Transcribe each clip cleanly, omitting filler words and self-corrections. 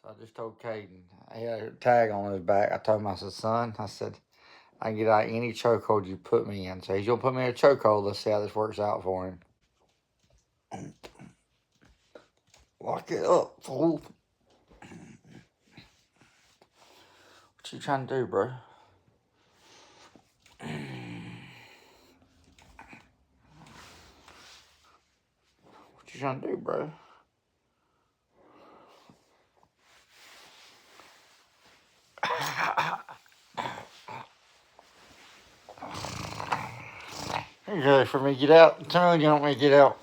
So I just told Caden, he had a tag on his back. I told him, I said, son, I said, I can get out any chokehold you put me in. So he's going to put me in a chokehold. Let's see how this works out for him. Lock it up, fool. What you trying to do, bro? What you trying to do, bro? You ready for me to get out? Tell me you want me to get out.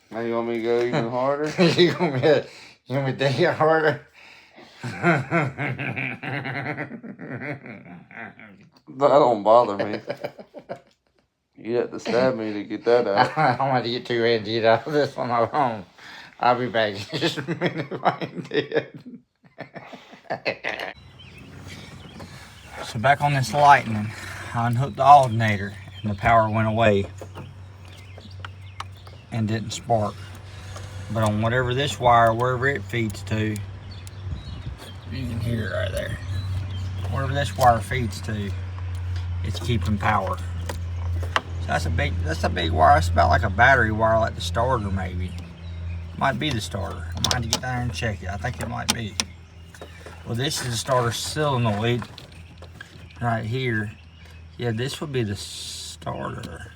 Now you want me to go even harder? you want me to dig it harder? That don't bother me. You have to stab me to get that out. I don't want to get too ready to get out of this on my own. I'll be back in just a minute if I ain't dead. So back on this lightning, I unhooked the alternator and the power went away and didn't spark. But on whatever this wire, wherever it feeds to, you can hear it right there. Wherever this wire feeds to, it's keeping power. So that's a big wire. It's about like a battery wire, like the starter maybe. Might be the starter. I might have to get down there and check it. I think it might be. Well, this is the starter solenoid right here. Yeah, this would be the starter.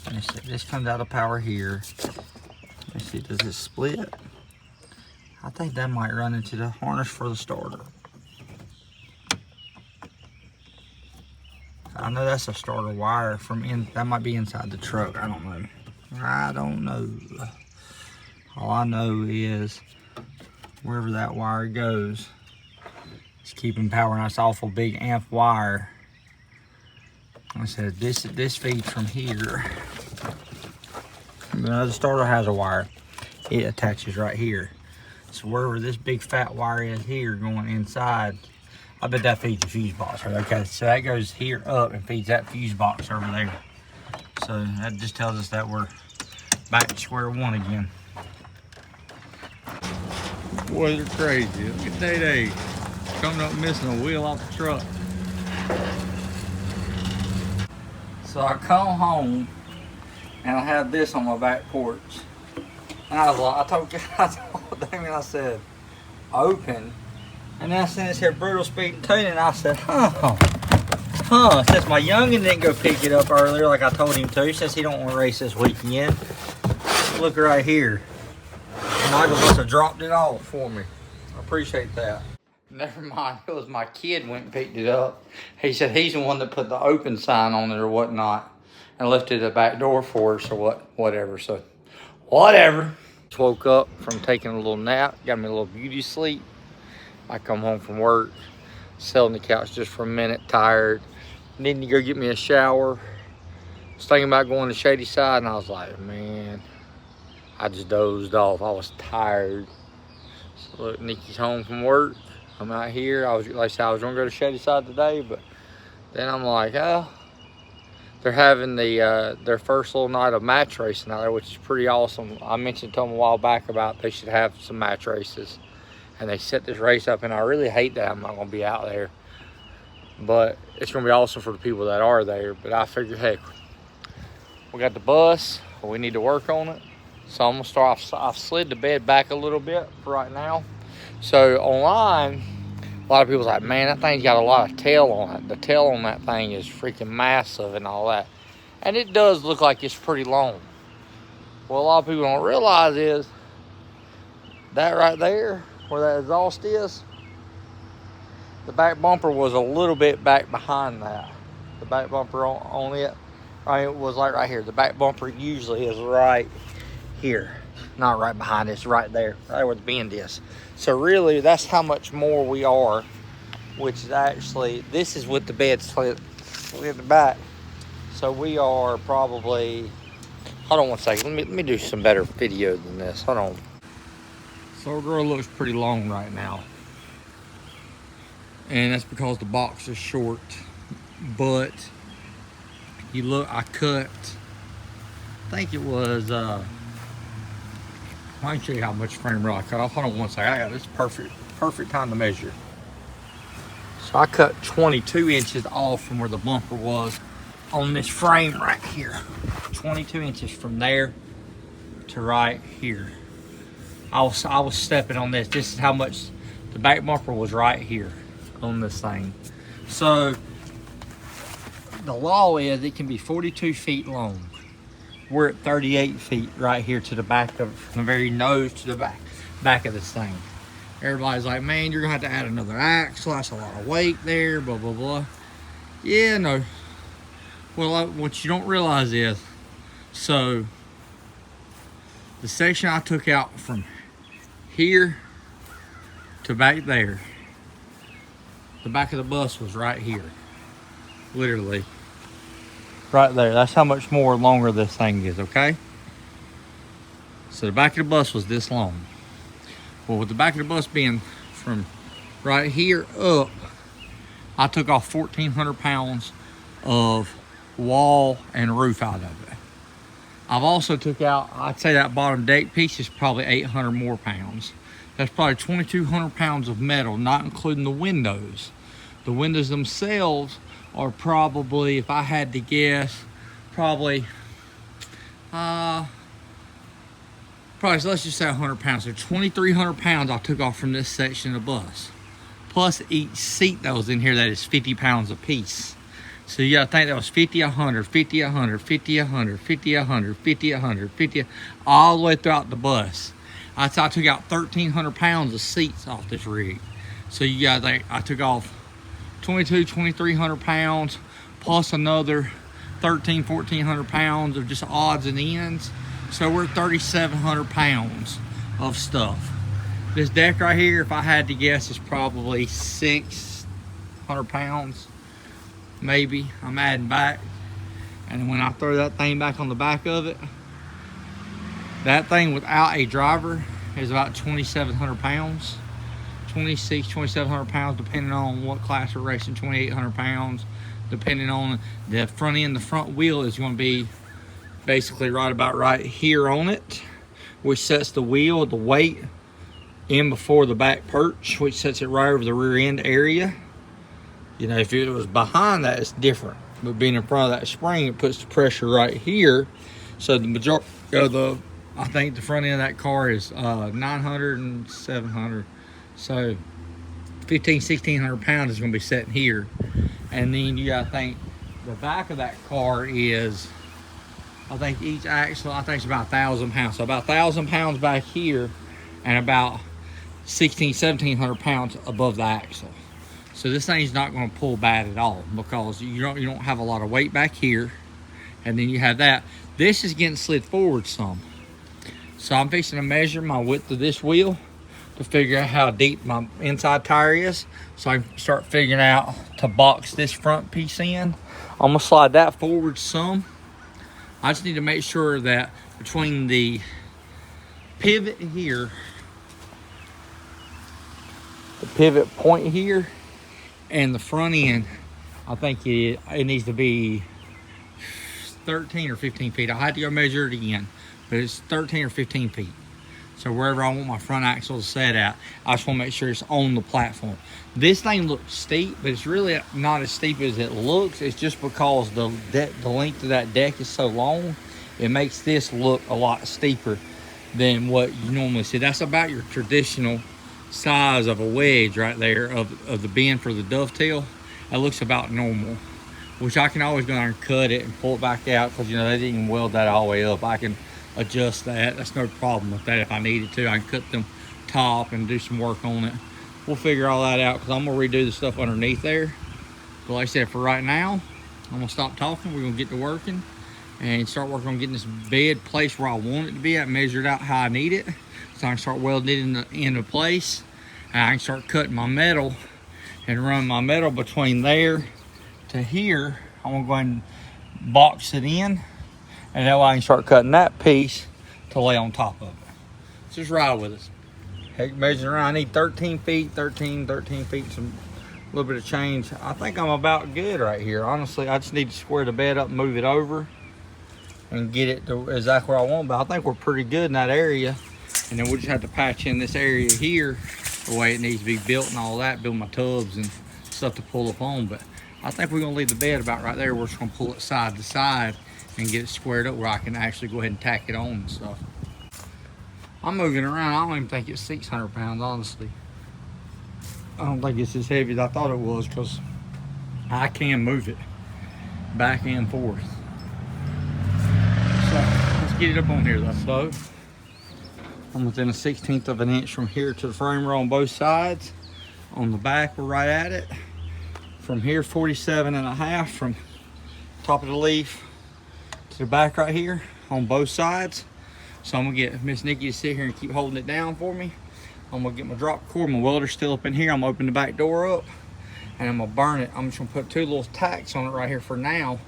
Let me see. This comes out of power here. Let me see, does it split? I think that might run into the harness for the starter. I know that's a starter wire that might be inside the truck. I don't know. All I know is wherever that wire goes, it's keeping power, and that's awful big amp wire. Like I said, this feeds from here. The starter has a wire. It attaches right here. So wherever this big fat wire is here going inside, I bet that feeds the fuse box. Okay, so that goes here up and feeds that fuse box over there. So that just tells us that we're back to square one again. Boys are crazy. Look at Day coming up missing a wheel off the truck. So I come home and I have this on my back porch. And I was like, I told Damien, I said, open. And then I seen this here brutal speed and tuning, and I said, since my youngin' didn't go pick it up earlier like I told him to, since he don't want to race this weekend. Look right here. Michael must have dropped it off for me. I appreciate that. Never mind, it was my kid went and picked it up. He said he's the one that put the open sign on it or whatnot and lifted the back door for us or whatever. So, whatever. Just woke up from taking a little nap, got me a little beauty sleep. I come home from work, sat on the couch just for a minute, tired. Needing to go get me a shower. Was thinking about going to Shady Side, and I was like, man, I just dozed off. I was tired. So look, Nikki's home from work. I'm out here. Like I said, I was gonna go to Shady Side today, but then I'm like, oh, they're having their first little night of match racing out there, which is pretty awesome. I mentioned to them a while back about they should have some match races. And they set this race up, and I really hate that I'm not gonna be out there. But it's gonna be awesome for the people that are there. But I figured, heck, we got the bus, we need to work on it. So I'm gonna start, I've slid the bed back a little bit for right now. So online, a lot of people's like, man, that thing's got a lot of tail on it. The tail on that thing is freaking massive and all that. And it does look like it's pretty long. Well, a lot of people don't realize is that right there, where that exhaust is, the back bumper was a little bit back behind that. The back bumper on it, it was like right here. The back bumper usually is right here, not right behind it. It's right there, right where the bend is. So really, that's how much more we are, which is actually, this is with the bed slid back. So we are probably, hold on one second. Let me do some better video than this. Hold on. So our girl looks pretty long right now. and that's because the box is short. But you look, I cut, I think it was I can show you how much frame rail I cut off. Hold on one second. I got this perfect time to measure. So I cut 22 inches off from where the bumper was on this frame right here. 22 inches from there to right here. I was stepping on this. This is how much the back bumper was right here on this thing. So the law is it can be 42 feet long. We're at 38 feet right here to the back of the very nose to the back of this thing. Everybody's like, man, you're gonna have to add another axle. That's a lot of weight there, blah, blah, blah. Yeah, no. Well, what you don't realize is, so the section I took out from here to back there, the back of the bus was right here. Literally. Right there. That's how much more longer this thing is, okay? So the back of the bus was this long. Well, with the back of the bus being from right here up, I took off 1,400 pounds of wall and roof out of it. I've also took out, I'd say that bottom deck piece is probably 800 more pounds. That's probably 2,200 pounds of metal, not including the windows. The windows themselves are probably, if I had to guess, probably let's just say 100 pounds. So 2,300 pounds I took off from this section of the bus. Plus each seat that was in here, that is 50 pounds a piece. So you gotta think that was 50, 100, 50, 100, 50, 100, 50, 100, 50, 100, 50, all the way throughout the bus. I took out 1,300 pounds of seats off this rig. So you gotta think, I took off 2,300 pounds plus another 1,400 pounds of just odds and ends. So we're 3,700 pounds of stuff. This deck right here, if I had to guess, is probably 600 pounds, maybe. I'm adding back. And when I throw that thing back on the back of it, that thing without a driver is about 2,700 pounds. 2,700 pounds, depending on what class we're racing, 2,800 pounds, depending on the front end. The front wheel is going to be basically right about right here on it, which sets the wheel, the weight, in before the back perch, which sets it right over the rear end area. You know, if it was behind that, it's different. But being in front of that spring, it puts the pressure right here. So the majority of I think the front end of that car is 900 and 700. So 1,600 pounds is going to be sitting here. And then you got to think the back of that car is, I think each axle, I think it's about 1,000 pounds. So about 1,000 pounds back here and about 1,700 pounds above the axle. So this thing's not going to pull bad at all because you don't have a lot of weight back here. And then you have that. This is getting slid forward some. So I'm fixing to measure my width of this wheel to figure out how deep my inside tire is, so I can start figuring out to box this front piece in. I'm gonna slide that forward some. I just need to make sure that between the pivot here, the pivot point here, and the front end, I think it needs to be 13 or 15 feet. I had to go measure it again, but it's 13 or 15 feet. So wherever I want my front axle to set at, I just want to make sure it's on the platform. This thing looks steep, but it's really not as steep as it looks. It's just because the length of that deck is so long, it makes this look a lot steeper than what you normally see. That's about your traditional size of a wedge right there of the bend for the dovetail. That looks about normal, which I can always go and cut it and pull it back out because, you know, they didn't weld that all the way up. I can adjust that. That's no problem with that. If I needed to, I can cut them top and do some work on it. We'll figure all that out because I'm gonna redo the stuff underneath there. But like I said, for right now, I'm gonna stop talking. We're gonna get to working and start working on getting this bed placed where I want it to be at, measured out how I need it, so I can start welding it into place, and I can start cutting my metal and run my metal between there to here. I'm gonna go ahead and box it in, and that way I can start cutting that piece to lay on top of it. Just ride with us. Heck, measuring around, I need 13 feet, 13 feet, some a little bit of change. I think I'm about good right here. Honestly, I just need to square the bed up, move it over, and get it to exactly where I want. But I think we're pretty good in that area. And then we'll just have to patch in this area here the way it needs to be built and all that, build my tubs and stuff to pull up on. But I think we're gonna leave the bed about right there. We're just gonna pull it side to side and get it squared up where I can actually go ahead and tack it on and stuff. I'm moving around. I don't even think it's 600 pounds, honestly. I don't think it's as heavy as I thought it was, because I can move it back and forth. So let's get it up on here though. So I'm within a 1/16 of an inch from here to the frame rail on both sides. On the back, we're right at it. From here, 47.5 from top of the leaf to the back right here on both sides. So I'm gonna get Miss Nikki to sit here and keep holding it down for me. I'm gonna get my drop cord. My welder's still up in here. I'm gonna open the back door up and I'm gonna burn it. I'm just gonna put 2 little tacks on it right here for now,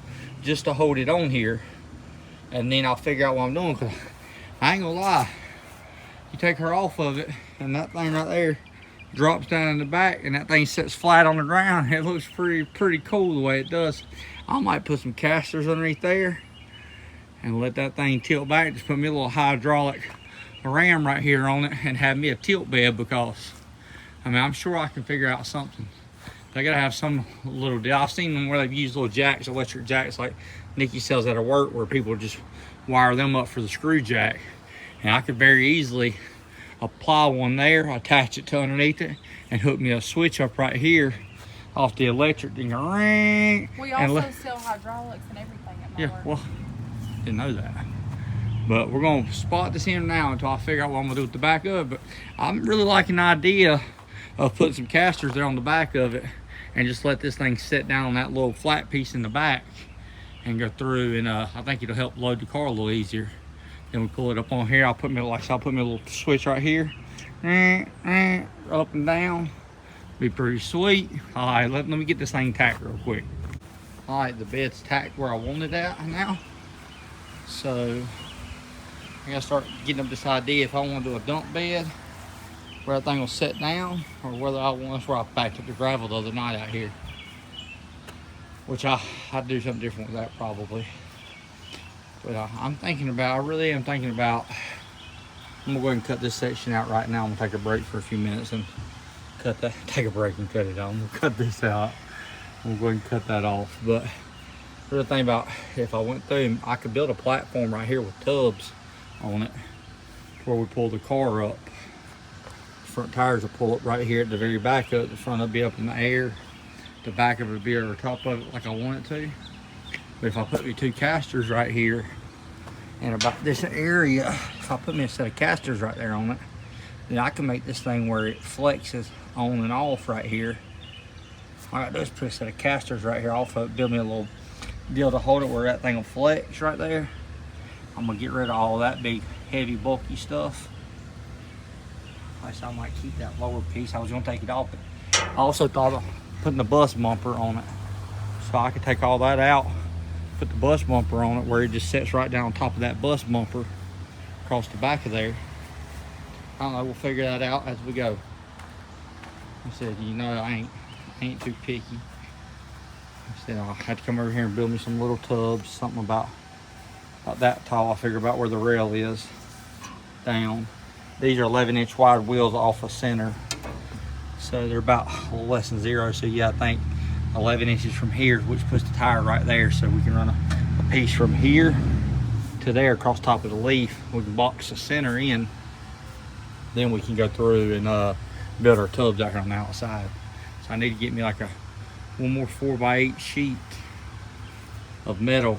just to hold it on here. And then I'll figure out what I'm doing, because I ain't gonna lie. You take her off of it and that thing right there drops down in the back and that thing sits flat on the ground. It looks pretty cool the way it does. I might put some casters underneath there and let that thing tilt back. Just put me a little hydraulic ram right here on it and have me a tilt bed, because I mean, I'm sure I can figure out something. They gotta have some little deal. I've seen them where they've used little jacks, electric jacks, like Nikki sells at her work, where people just wire them up for the screw jack. And I could very easily apply one there, attach it to underneath it, and hook me a switch up right here off the electric. Ding a ring. We also sell hydraulics and everything at my yeah, work. well, didn't know that. But we're gonna spot this in now until I figure out what I'm gonna do with the back of it. But I'm really liking the idea of putting some casters there on the back of it and just let this thing sit down on that little flat piece in the back and go through, and I think it'll help load the car a little easier. Then we pull it up on here. I'll put me, like I said, I'll put me a little switch right here, up and down. Be pretty sweet. All right, let me get this thing tacked real quick. All right, the bed's tacked where I want it at now. So I gotta start getting up this idea if I want to do a dump bed where that thing will sit down, or whether I want, that's where I packed up the gravel the other night out here. Which I'd do something different with that probably. But I'm thinking about, I really am thinking about, I'm gonna go ahead and cut this section out right now. I'm gonna take a break for a few minutes and cut that, take a break and cut it out. I'm gonna cut this out. I'm gonna go ahead and cut that off. But really think about, if I went through, I could build a platform right here with tubs on it where we pull the car up. Front tires will pull up right here at the very back of it. The front will be up in the air. The back of it will be over the top of it like I want it to. But if I put me 2 casters right here and about this area, if I put me a set of casters right there on it, then I can make this thing where it flexes on and off right here. All I gotta do is put a set of casters right here off of it, build me a little deal to hold it where that thing will flex right there. I'm gonna get rid of all that big, heavy, bulky stuff. I might keep that lower piece. I was gonna take it off, but I also thought of putting the bus bumper on it. So I could take all that out, put the bus bumper on it where it just sits right down on top of that bus bumper across the back of there. I don't know, we'll figure that out as we go. I said, you know, I ain't too picky. I said I'll have to come over here and build me some little tubs, something about that tall. I figure about where the rail is down. These are 11-inch wide wheels off of center. So they're about a little less than 0. So yeah, I think 11 inches from here, which puts the tire right there. So we can run a piece from here to there across top of the leaf. We can box the center in. Then we can go through and build our tubs out here on the outside. So I need to get me like one more 4x8 sheet of metal.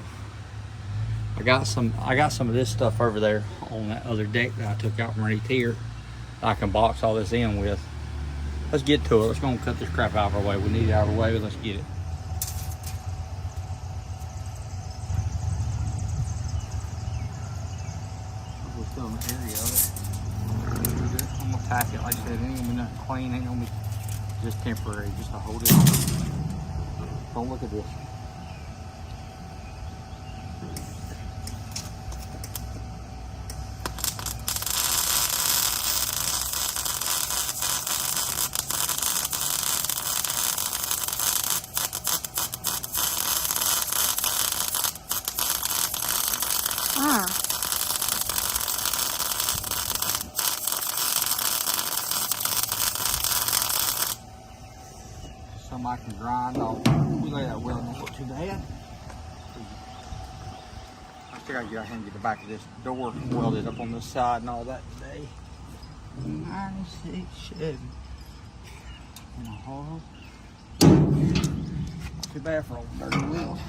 I got some of this stuff over there on that other deck that I took out from underneath here that I can box all this in with. Let's get to it. Let's go and cut this crap out of our way. We need it out of our way, but let's get it. We're still in the area of it. I'm gonna tack it, like I said, it ain't gonna be nothing clean, ain't gonna be just temporary, just to hold it on. Don't look at this. Something I can grind off. We lay that welding don't look too bad. I still gotta get out here and get the back of this door welded up on this side and all that today. 96 Chevy. Too bad for old dirty wheels.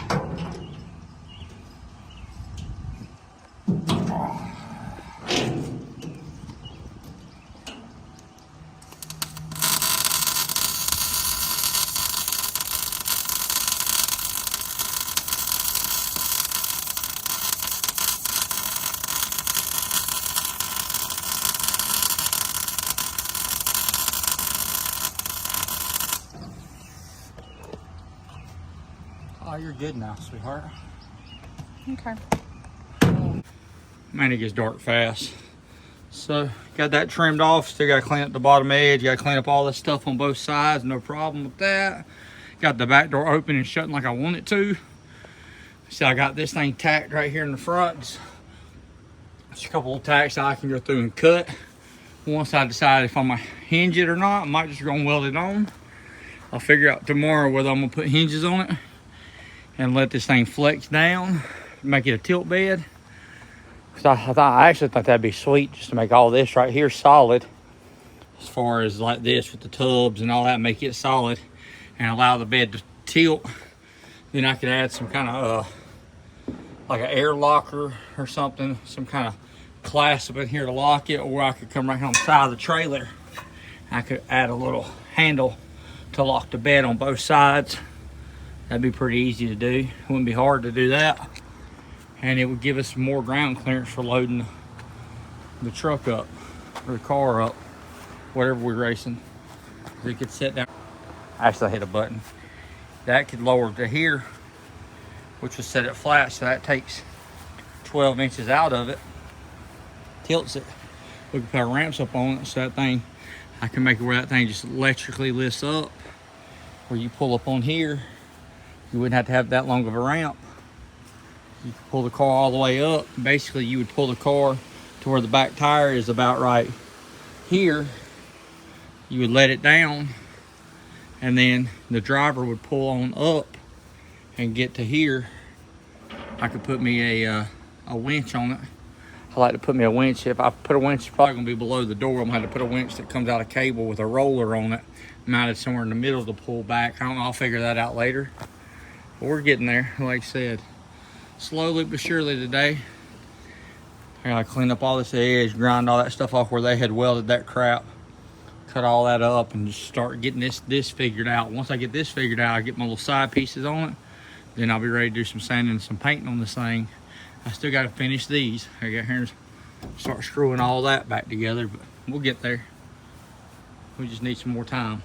Oh, you're good now, sweetheart. Okay. Man, it gets dark fast. So, got that trimmed off. Still got to clean up the bottom edge. Got to clean up all this stuff on both sides. No problem with that. Got the back door open and shutting like I want it to. So, I got this thing tacked right here in the front. Just a couple of tacks that I can go through and cut. Once I decide if I'm going to hinge it or not, I might just go and weld it on. I'll figure out tomorrow whether I'm going to put hinges on it and let this thing flex down, make it a tilt bed. Cause I actually thought that'd be sweet just to make all this right here solid, as far as like this with the tubs and all that, make it solid and allow the bed to tilt. Then I could add some kind of like an air locker or something, some kind of clasp up in here to lock it, or I could come right on the side of the trailer. I could add a little handle to lock the bed on both sides. That'd be pretty easy to do. It wouldn't be hard to do that. And it would give us more ground clearance for loading the truck up, or the car up, whatever we're racing. We could sit down. Actually, I hit a button. That could lower to here, which will set it flat, so that takes 12 inches out of it, tilts it. We can put ramps up on it, so that thing, I can make it where that thing just electrically lifts up, where you pull up on here. You wouldn't have to have that long of a ramp. You could pull the car all the way up. Basically, you would pull the car to where the back tire is about right here. You would let it down, and then the driver would pull on up and get to here. I could put me a winch on it. I like to put me a winch. If I put a winch, it's probably gonna be below the door. I'm gonna have to put a winch that comes out of cable with a roller on it, mounted somewhere in the middle to pull back. I don't know, I'll figure that out later. But we're getting there, like I said. Slowly but surely today. I gotta clean up all this edge, grind all that stuff off where they had welded that crap. Cut all that up and just start getting this figured out. Once I get this figured out, I get my little side pieces on it. Then I'll be ready to do some sanding and some painting on this thing. I still gotta finish these. I got here and start screwing all that back together, but we'll get there. We just need some more time.